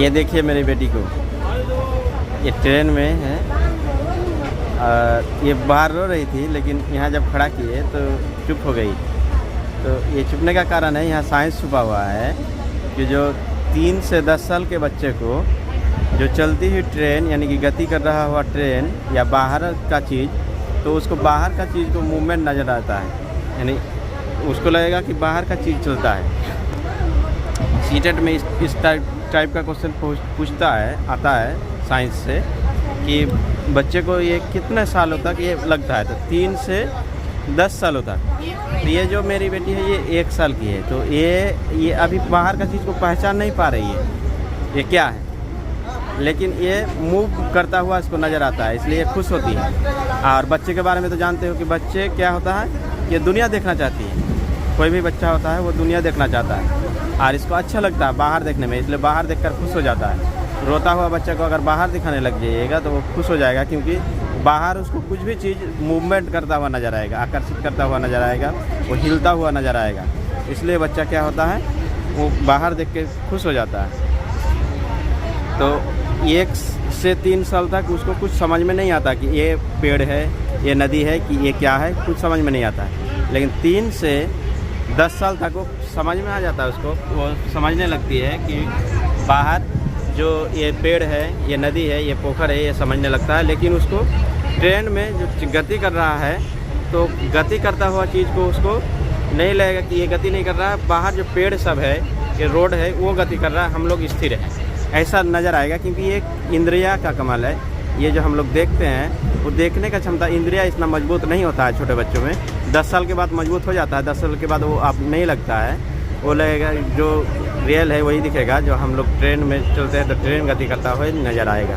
ये देखिए मेरी बेटी को, ये ट्रेन में है। ये बाहर रो रही थी, लेकिन यहाँ जब खड़ा किए तो चुप हो गई। तो ये चुपने का कारण है, यहाँ साइंस छुपा हुआ है कि जो 3 से 10 साल के बच्चे को जो चलती हुई ट्रेन यानी कि गति कर रहा हुआ ट्रेन या बाहर का चीज़, तो उसको बाहर का चीज़ को मूवमेंट नज़र आता है, यानी उसको लगेगा कि बाहर का चीज़ चलता है। सीटेट में इस टाइप का क्वेश्चन पूछता है, आता है साइंस से कि बच्चे को ये कितने सालों तक ये लगता है, तो 3 से 10 सालों तक। तो ये जो मेरी बेटी है ये 1 साल की है, तो ये अभी बाहर का चीज़ को पहचान नहीं पा रही है ये क्या है, लेकिन ये मूव करता हुआ इसको नज़र आता है, इसलिए ये खुश होती है। और बच्चे के बारे में तो जानते हो कि बच्चे क्या होता है, ये दुनिया देखना चाहती है। कोई भी बच्चा होता है वो दुनिया देखना चाहता है और इसको अच्छा लगता है बाहर देखने में, इसलिए बाहर देखकर खुश हो जाता है। रोता हुआ बच्चा को अगर बाहर दिखाने लग जाइएगा तो वो खुश हो जाएगा, क्योंकि बाहर उसको कुछ भी चीज़ मूवमेंट करता हुआ नज़र आएगा, आकर्षित करता हुआ नज़र आएगा, वो हिलता हुआ नज़र आएगा। इसलिए बच्चा क्या होता है, वो बाहर देख के खुश हो जाता है। तो 1 से 3 साल तक उसको कुछ समझ में नहीं आता कि ये पेड़ है, ये नदी है, कि ये क्या है, कुछ समझ में नहीं आता है। लेकिन 3 से 10 साल तक वो समझ में आ जाता है, उसको वो समझने लगती है कि बाहर जो ये पेड़ है, ये नदी है, ये पोखर है, ये समझने लगता है। लेकिन उसको ट्रेन में जो गति कर रहा है, तो गति करता हुआ चीज़ को उसको नहीं लगेगा कि ये गति नहीं कर रहा है, बाहर जो पेड़ सब है, ये रोड है, वो गति कर रहा है, हम लोग स्थिर हैं, ऐसा नज़र आएगा। क्योंकि ये इंद्रिया का कमाल है, ये जो हम लोग देखते हैं वो देखने का क्षमता, इंद्रिया इतना मजबूत नहीं होता है छोटे बच्चों में। 10 साल के बाद मजबूत हो जाता है, 10 साल के बाद वो आप नहीं लगता है, वो लगेगा जो रियल है वही दिखेगा। जो हम लोग ट्रेन में चलते हैं तो ट्रेन गति करता हुआ नज़र आएगा।